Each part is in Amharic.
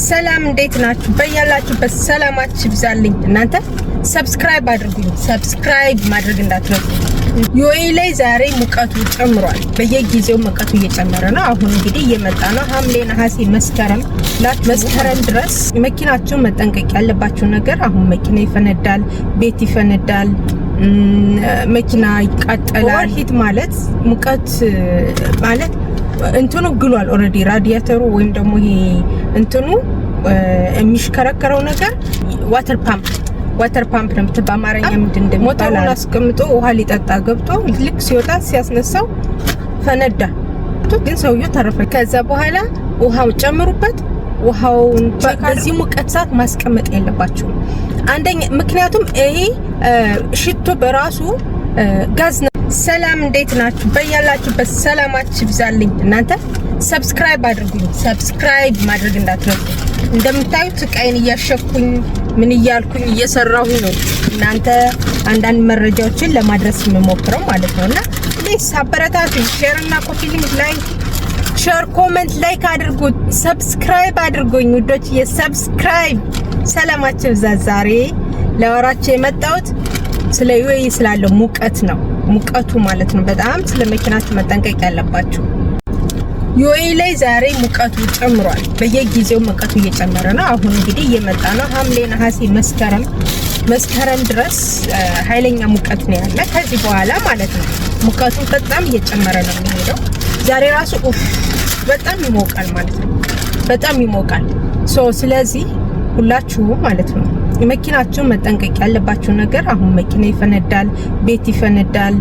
ሰላም እንዴት ናችሁ? በያላችሁበት ሰላማችሁ ይብዛልኝ። እናንተ ሰብስክራይብ አድርጉኝ። ሰብስክራይብ ማድረግ እንዳትረሱ። ዩኤኢ ላይ ዛሬ ሙቀቱ ጨምሯል። በየጊዜው ሙቀቱ እየጨመረ ነው። አሁን እንግዲህ እየመጣ ነው ሐምሌ፣ ነሐሴ፣ መስከረም ድረስ መኪናችሁ መጠንቀቅ ያለባችሁ ነገር አሁን መኪና ይፈነዳል፣ ቤት ይፈነዳል፣ መኪና ይቃጠላል። ሂት ማለት ሙቀት ማለት እንትኑ ግሏል ኦሬዲ ራዲያተሩ ወይም ደግሞ ይሄ እንትኑ የሚሽከረከረው ነገር ዋተር ፓምፕ ነው በአማርኛ ምንድነው? ሞተሩን አስቀምጦ ውሃ ሊጠጣ ገብቶ ልክ ሲወጣ ሲያስነሳው ፈነዳ። ግን ሰውየው ተረፈ። ከዛ በኋላ ውሃው ጨምሩበት። ውሃውን በዚህ ሙቀት ሰዓት ማስቀመጥ የለባችሁ። አንደኛ ምክንያቱም ይሄ ሽቶ በራሱ ጋዝ ነው። ሰላም እንዴት ናችሁ? በያላችሁበት ሰላማችሁ ይብዛልኝ። እናንተ ሰብስክራይብ አድርጉኝ። ሰብስክራይብ ማድረግ እንዳትረሱ። እንደምታዩት ቀይን እያሸኩኝ ምን እያልኩኝ እየሰራሁ ነው። እናንተ አንዳንድ መረጃዎችን ለማድረስ የምሞክረው ማለት ነውና ፕሊስ አበረታቱኝ። ሼር እና ኮፒ ሊንክ ላይክ ሼር ኮሜንት ላይክ አድርጉት። ሰብስክራይብ አድርጉኝ ውዶች። የሰብስክራይብ ሰላማችሁ ይብዛ። ዛሬ ለወራችሁ የመጣሁት ስለ ዩኤኢ ስላለው ሙቀት ነው። ሙቀቱ ማለት ነው በጣም ስለ መኪናችሁ መጠንቀቅ ያለባችሁ። ዩኤኢ ላይ ዛሬ ሙቀቱ ጨምሯል። በየጊዜው ሙቀቱ እየጨመረ ነው። አሁን እንግዲህ እየመጣ ነው ሐምሌ፣ ነሐሴ፣ መስከረም ድረስ ኃይለኛ ሙቀት ነው ያለ። ከዚህ በኋላ ማለት ነው ሙቀቱ በጣም እየጨመረ ነው የሚሄደው። ዛሬ ራሱ በጣም ይሞቃል ማለት ነው። በጣም ይሞቃል። ስለዚህ ሁላችሁ ማለት ነው መኪናችሁ መጠንቀቅ ያለባችሁ ነገር አሁን መኪና ይፈነዳል፣ ቤት ይፈነዳል፣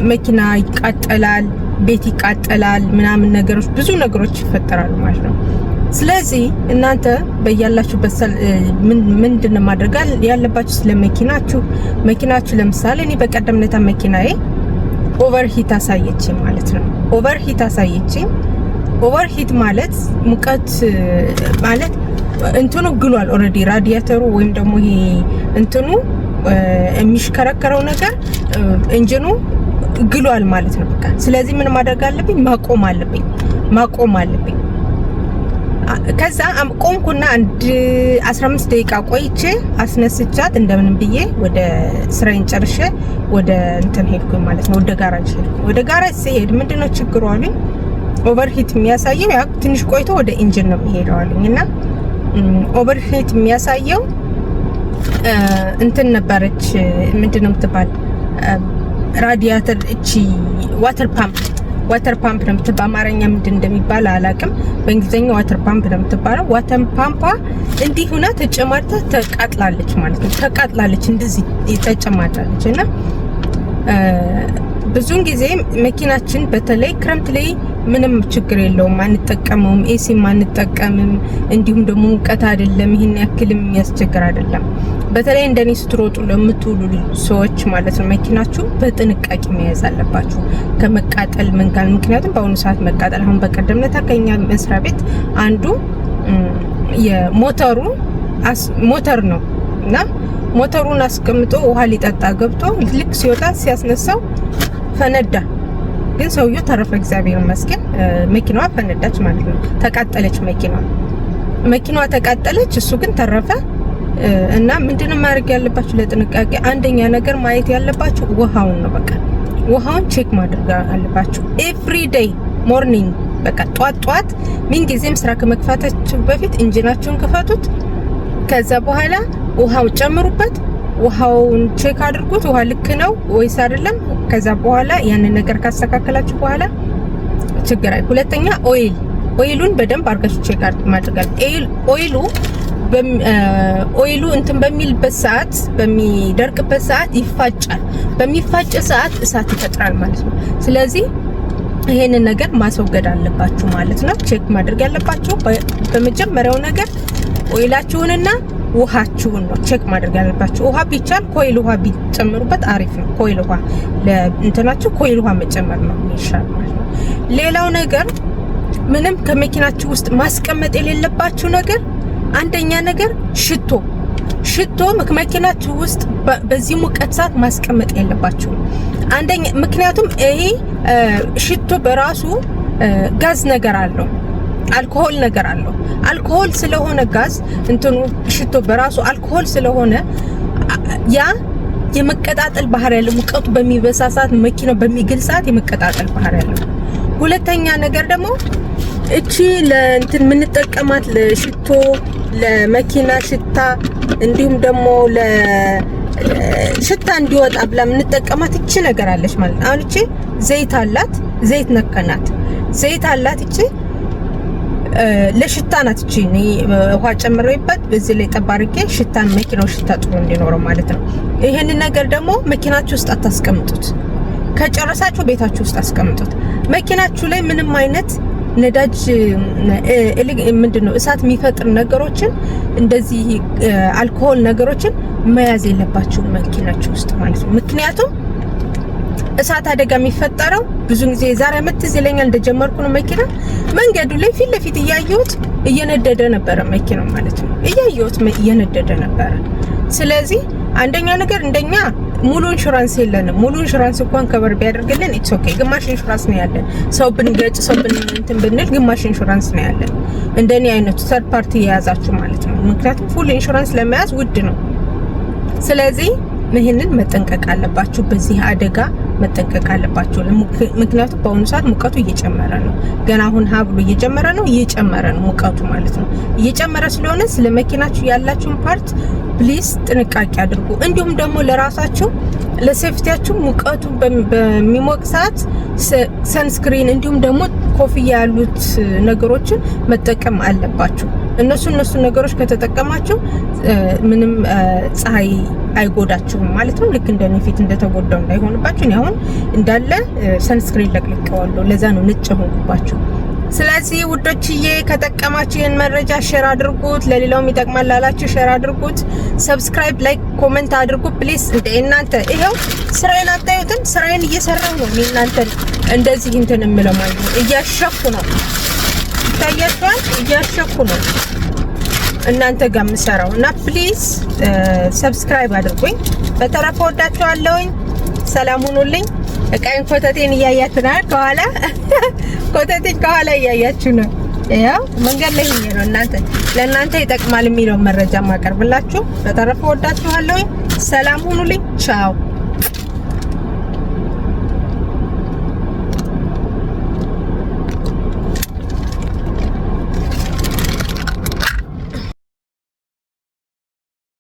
መኪና ይቃጠላል፣ ቤት ይቃጠላል፣ ምናምን ነገሮች ብዙ ነገሮች ይፈጠራሉ ማለት ነው። ስለዚህ እናንተ በያላችሁበት ምንድነው ማድረግ ያለባችሁ ስለ መኪናችሁ ለምሳሌ እኔ በቀደምነታ መኪናዬ ኦቨርሂት አሳየችኝ ማለት ነው። ኦቨርሂት ማለት ሙቀት ማለት እንትኑ ግሏል ኦሬዲ ራዲያተሩ ወይም ደግሞ ይሄ እንትኑ የሚሽከረከረው ነገር ኢንጂኑ ግሏል ማለት ነው። በቃ ስለዚህ ምን ማድረግ አለብኝ? ማቆም አለብኝ። ከዛ ቆምኩና 15 ደቂቃ ቆይቼ አስነስቻት እንደምንም ብዬ ወደ ስራዬን ጨርሼ ወደ እንትን ሄድኩኝ ማለት ነው። ወደ ጋራጅ ሲሄድ ምንድነው ችግሩ አሉኝ። ኦቨርሂት የሚያሳየው ያ ትንሽ ቆይቶ ወደ ኢንጂን ነው የሚሄደው አሉኝና ኦቨርሂት የሚያሳየው እንትን ነበረች ምንድነው የምትባል ራዲያተር እቺ ዋተር ፓምፕ ነው የምትባል። በአማርኛ ምንድን እንደሚባል አላውቅም። በእንግሊዘኛ ዋተር ፓምፕ ነው የምትባለው። ዋተር ፓምፓ እንዲህ ሆና ተጨማርታ ተቃጥላለች ማለት ነው። እንደዚህ ተጨማርታለች እና ብዙን ጊዜ መኪናችን በተለይ ክረምት ላይ ምንም ችግር የለውም፣ አንጠቀመውም፣ ኤሲም አንጠቀምም። እንዲሁም ደግሞ ሙቀት አይደለም፣ ይሄን ያክልም የሚያስቸግር አይደለም። በተለይ እንደኔ ስትሮጡ ለምትውሉ ሰዎች ማለት ነው መኪናችሁ በጥንቃቄ መያዝ አለባችሁ ከመቃጠል መንጋል። ምክንያቱም በአሁኑ ሰዓት መቃጠል አሁን በቀደምነት ከኛ መስሪያ ቤት አንዱ ሞተር ነው እና ሞተሩን አስቀምጦ ውሃ ሊጠጣ ገብቶ ልክ ሲወጣ ሲያስነሳው ፈነዳ። ግን ሰውየው ተረፈ፣ እግዚአብሔር ይመስገን። መኪናዋ ፈነዳች ማለት ነው። ተቃጠለች መኪናዋ ተቃጠለች፣ እሱ ግን ተረፈ። እና ምንድነው ማድረግ ያለባችሁ ለጥንቃቄ? አንደኛ ነገር ማየት ያለባችሁ ውሃውን ነው። በቃ ውሃውን ቼክ ማድረግ አለባችሁ ኤቭሪ ዴይ ሞርኒንግ። በቃ ጧት ምን ጊዜም ስራ ከመክፈታችሁ በፊት ኢንጂናችሁን ክፈቱት። ከዛ በኋላ ውሃው ጨምሩበት። ውሃውን ቼክ አድርጉት። ውሃ ልክ ነው ወይስ አይደለም። ከዛ በኋላ ያንን ነገር ካስተካከላችሁ በኋላ ችግር አይ። ሁለተኛ ኦይሉን በደንብ አድርጋችሁ ቼክ ማድረግ። ኦይሉ እንትን በሚልበት ሰዓት በሚደርቅበት ሰዓት ይፋጫል። በሚፋጭ ሰዓት እሳት ይፈጥራል ማለት ነው። ስለዚህ ይሄንን ነገር ማስወገድ አለባችሁ ማለት ነው። ቼክ ማድረግ ያለባችሁ በመጀመሪያው ነገር ኦይላችሁንና ውሃችሁን ነው ቼክ ማድረግ ያለባችሁ። ውሃ ቢቻል ኮይል ውሃ ቢጨምሩበት አሪፍ ነው። ኮይል ውሃ ለእንትናችሁ ኮይል ውሃ መጨመር ነው የሚሻል ማለት ነው። ሌላው ነገር ምንም ከመኪናችሁ ውስጥ ማስቀመጥ የሌለባችሁ ነገር አንደኛ ነገር ሽቶ መኪናችሁ ውስጥ በዚህ ሙቀት ሰዓት ማስቀመጥ የለባችሁ። ምክንያቱም ይሄ ሽቶ በራሱ ጋዝ ነገር አለው አልኮሆል ነገር አለው። አልኮሆል ስለሆነ ጋዝ እንትኑ ሽቶ በራሱ አልኮሆል ስለሆነ ያ የመቀጣጠል ባህሪ ያለው ሙቀቱ በሚበዛ ሰዓት መኪናው በሚግል ሰዓት የመቀጣጠል ባህሪ ያለው። ሁለተኛ ነገር ደግሞ እቺ ለእንትን የምንጠቀማት ለሽቶ ለመኪና ሽታ እንዲሁም ደግሞ ለሽታ እንዲወጣ ብላ የምንጠቀማት እቺ ነገር አለች ማለት ነው። አሁን እቺ ዘይት አላት፣ ዘይት ነከናት፣ ዘይት አላት እቺ ለሽታ ናት። እቺ ውሃ ጨምሬበት በዚህ ላይ ጠባርቄ ሽታን መኪናው ሽታ ጥሩ እንዲኖረው ማለት ነው። ይሄን ነገር ደግሞ መኪናችሁ ውስጥ አታስቀምጡት። ከጨረሳችሁ ቤታችሁ ውስጥ አስቀምጡት። መኪናችሁ ላይ ምንም አይነት ነዳጅ ምንድነው እሳት የሚፈጥር ነገሮችን እንደዚህ አልኮሆል ነገሮችን መያዝ የለባችሁም መኪናችሁ ውስጥ ማለት ነው። ምክንያቱም እሳት አደጋ የሚፈጠረው ብዙ ጊዜ ዛሬ አመት ይለኛል እንደጀመርኩ ነው መኪና መንገዱ ላይ ፊት ለፊት እያየሁት እየነደደ ነበር መኪናው ማለት ነው። እያየሁት እየነደደ ነበር። ስለዚህ አንደኛ ነገር እንደኛ ሙሉ ኢንሹራንስ የለንም። ሙሉ ኢንሹራንስ እንኳን ከበር ቢያደርግልን ኢትስ ኦኬ። ግማሽ ኢንሹራንስ ነው ያለን። ሰው ብንገጭ ሰው እንትን ብንል ግማሽ ኢንሹራንስ ነው ያለን። እንደኔ አይነቱ ተርድ ፓርቲ የያዛችሁ ማለት ነው። ምክንያቱም ፉል ኢንሹራንስ ለመያዝ ውድ ነው። ስለዚህ ይሄንን መጠንቀቅ አለባችሁ። በዚህ አደጋ መጠንቀቅ አለባችሁ። ምክንያቱም በአሁኑ ሰዓት ሙቀቱ እየጨመረ ነው። ገና አሁን ሀብሉ እየጨመረ ነው ሙቀቱ ማለት ነው። እየጨመረ ስለሆነ ስለ መኪናችሁ ያላችሁን ፓርት ፕሊዝ ጥንቃቄ አድርጉ። እንዲሁም ደግሞ ለራሳችሁ ለሴፍቲያችሁ ሙቀቱ በሚሞቅ ሰዓት ሰንስክሪን እንዲሁም ደግሞ ኮፍያ ያሉት ነገሮችን መጠቀም አለባችሁ። እነሱ ነገሮች ከተጠቀማችሁ ምንም ፀሐይ አይጎዳችሁም ማለት ነው። ልክ እንደኔ ፊት እንደተጎዳው እንዳይሆንባችሁ ነው አሁን እንዳለ ሰንስክሪን ለቅልቀዋለሁ። ለዛ ነው ነጭ ሆንኩባችሁ። ስለዚህ ውዶችዬ ከጠቀማችሁ ይሄን መረጃ ሼር አድርጉት። ለሌላውም ይጠቅማል ላላችሁ ሼር አድርጉት። ሰብስክራይብ፣ ላይክ፣ ኮሜንት አድርጉ ፕሊዝ። እናንተ ይሄው ስራዬን አታዩትም? ስራዬን እየሰራሁ ነው። እናንተ እንደዚህ እንትን እምለው ማለት ነው። እያሸኩ ነው። ታያችኋል? እያሸኩ ነው እናንተ ጋር የምሰራው እና ፕሊዝ ሰብስክራይብ አድርጉኝ። በተረፈ ወዳችኋለሁኝ። ሰላም ሁኑልኝ። እቃዬን ኮተቴን እያያችሁ ነው። ከኋላ ኮተቴን ከኋላ እያያችሁ ነው። ያው መንገድ ላይ ሆኜ ነው ለእናንተ ይጠቅማል የሚለው መረጃ ማቀርብላችሁ። በተረፈ ወዳችኋለሁኝ። ሰላም ሁኑልኝ። ቻው